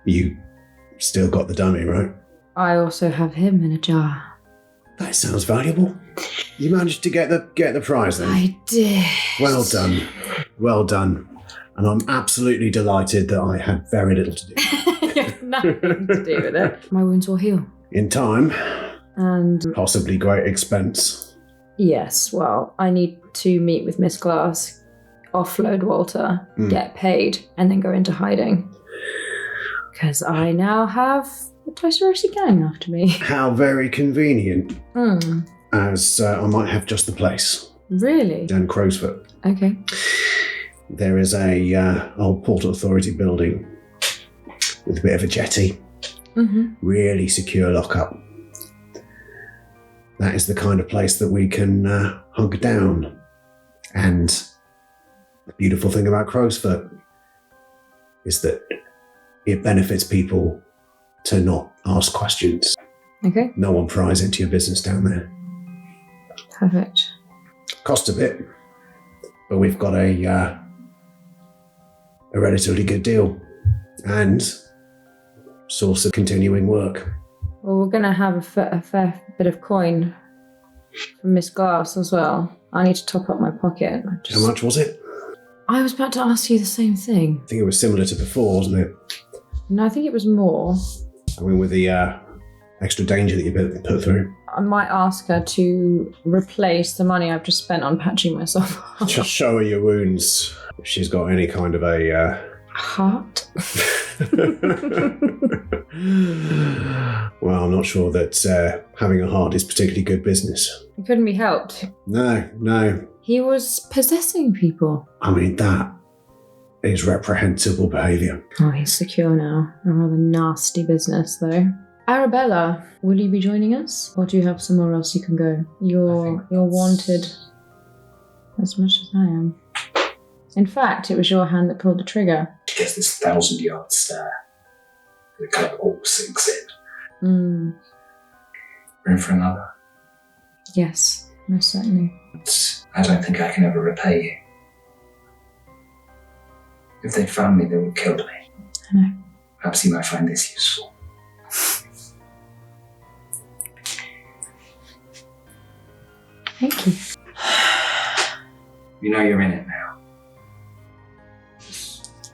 You still got the dummy, right? I also have him in a jar. That sounds valuable. You managed to get the prize then? I did. Well done. Well done. And I'm absolutely delighted that I had very little to do. You have nothing to do with it. My wounds will heal. In time. And possibly great expense. Yes, well, I need to meet with Miss Glass, offload Walter, get paid, and then go into hiding. Because I now have a Toys R Us gang after me. How very convenient. As I might have just the place. Really? Down Crowsfoot. Okay. There is a old Port Authority building with a bit of a jetty. Really secure lockup. That is the kind of place that we can hunker down. And the beautiful thing about Crowsfoot is that it benefits people to not ask questions. Okay. No one pries into your business down there. Perfect. Cost a bit, but we've got a relatively good deal and source of continuing work. Well, we're going to have a fair bit of coin from Miss Glass as well. I need to top up my pocket. How much was it? I was about to ask you the same thing. I think it was similar to before, wasn't it? No, I think it was more. I mean, with the extra danger that you put through. I might ask her to replace the money I've just spent on patching myself up. Just show her your wounds. If she's got any kind of a... Heart? Well, I'm not sure that having a heart is particularly good business. It couldn't be helped. No. He was possessing people. I mean, that is reprehensible behaviour. Oh, he's secure now. A rather nasty business, though. Arabella, will you be joining us? Or do you have somewhere else you can go? You're wanted as much as I am. In fact, it was your hand that pulled the trigger. She gets this 1,000-yard stare. It kind of all sinks in. Room for another? Yes. Most certainly. But I don't think I can ever repay you. If they'd found me, they would have killed me. I know. Perhaps you might find this useful. Thank you. You know you're in it now.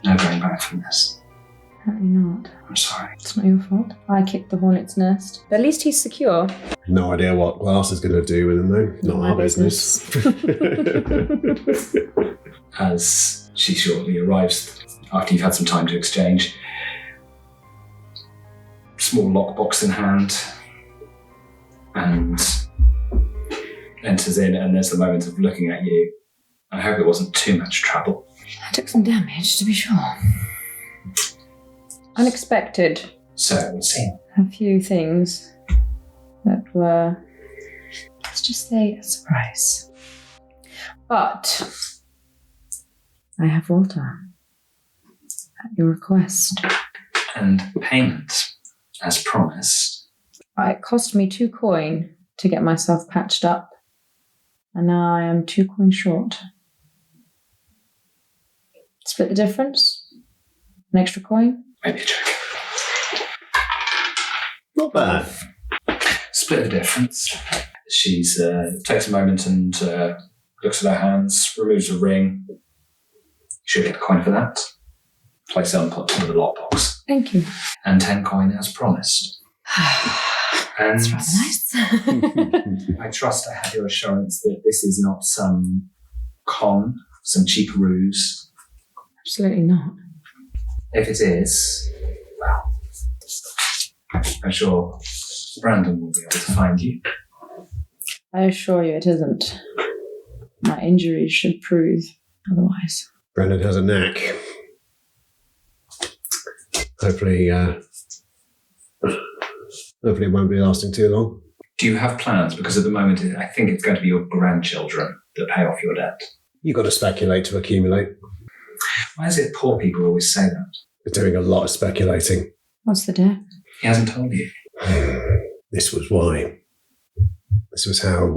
No going back from this. Apparently not. I'm sorry. It's not your fault. I kicked the hornet's nest. But at least he's secure. No idea what Glass is going to do with him, though. Not my our business. As she shortly arrives, after you've had some time to exchange, small lockbox in hand, and enters in, and there's the moment of looking at you. I hope it wasn't too much trouble. I took some damage, to be sure. Unexpected. So it would seem. A few things that were, let's just say, a surprise. But I have Walter at your request. And payment, as promised. It cost me 2 coin to get myself patched up, and now I am 2 coin short. Split the difference? An extra coin? Maybe a check. Not bad. Split the difference. She takes a moment and looks at her hands, removes a ring. She'll get a coin for that. Place it on top of the lockbox. Thank you. And 10 coin as promised. And That's rather nice. I trust I have your assurance that this is not some con, some cheap ruse. Absolutely not. If it is, well, I'm sure Brandon will be able to find you. I assure you it isn't. My injuries should prove otherwise. Brendan has a knack. Hopefully it won't be lasting too long. Do you have plans? Because at the moment, I think it's going to be your grandchildren that pay off your debt. You've got to speculate to accumulate. Why is it poor people always say that? We're doing a lot of speculating. What's the debt? He hasn't told you. This was why. This was how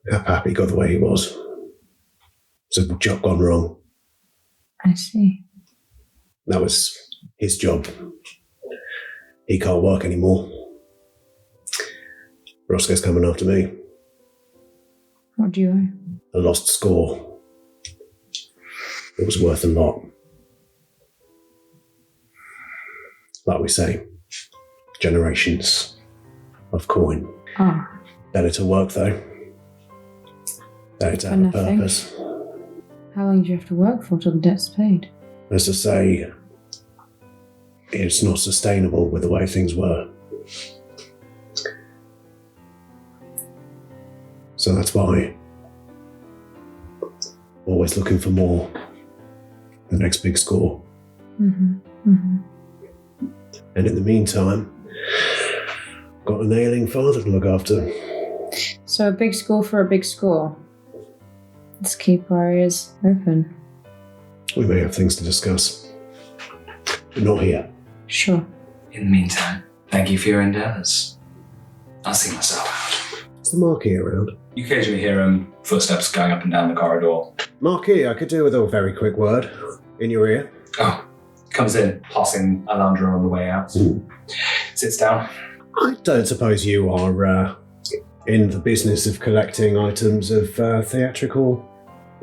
Pappy got the way he was. So the job gone wrong. I see. That was his job. He can't work anymore. Roscoe's coming after me. What do you owe? A lost score. It was worth a lot. Like we say, generations of coin. Ah, Better to work though. Better to For have a nothing. purpose. how long do you have to work for till the debt's paid? As I say, it's not sustainable with the way things were. So that's why always looking for more. The next big score. Mm-hmm. Mm-hmm. And in the meantime, got an ailing father to look after. So a big score for a big score. Let's keep our ears open. We may have things to discuss. But not here. Sure. In the meantime, thank you for your endeavours. I'll see myself out. Is the Marquis around? You occasionally hear footsteps going up and down the corridor. Marquis, I could do with a very quick word. In your ear. Oh, comes in, passing Alandra on the way out. Sits down. I don't suppose you are in the business of collecting items of theatrical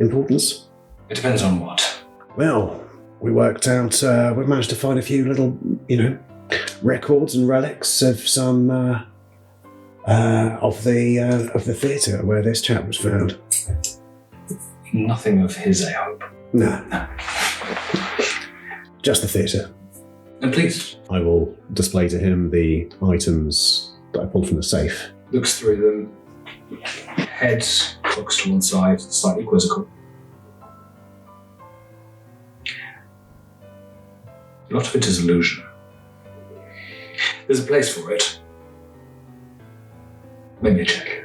importance? It depends on what. Well, we worked out, we managed to find a few little, records and relics of some of the theatre where this chap was found. Nothing of his, I hope. No. Just the theatre. And please, I will display to him the items that I pulled from the safe. looks through them. Head looks to one side, slightly quizzical. A lot of it is illusion. There's a place for it. Maybe a check.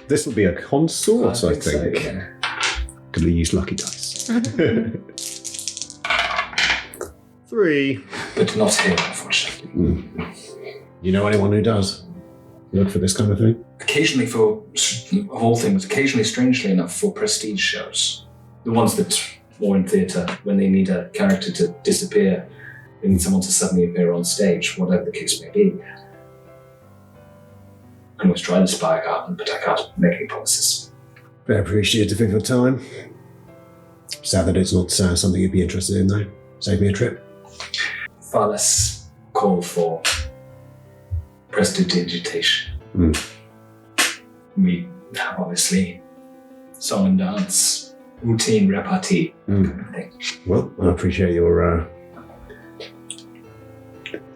This would be a consort, I think. So, yeah. Could have used lucky dice. 3. But not here, unfortunately. You know anyone who does? look for this kind of thing? Occasionally of all things, occasionally, strangely enough, for prestige shows. The ones that, or in theatre, when they need a character to disappear, they need someone to suddenly appear on stage, whatever the case may be. I can always try the spy garden, but I can't make any promises. I appreciate it for your time. Sad that it's not something you'd be interested in, though. Save me a trip. Far less call for prestidigitation. We have, obviously, song and dance, routine, repartee, kind of thing. Well, I appreciate your...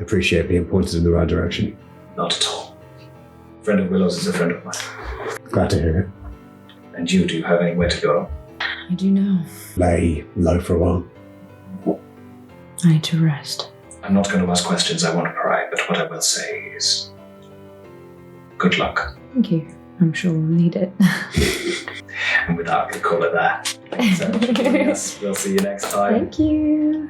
appreciate being pointed in the right direction. Not at all. Friend of Willow's is a friend of mine. Glad to hear it. And you do have anywhere to go? I do know. Lay low for a while. I need to rest. I'm not going to ask questions, I won't pry, but what I will say is good luck. Thank you. I'm sure we'll need it. And with that, we'll call it there. Thank you so much for joining us. We'll see you next time. Thank you.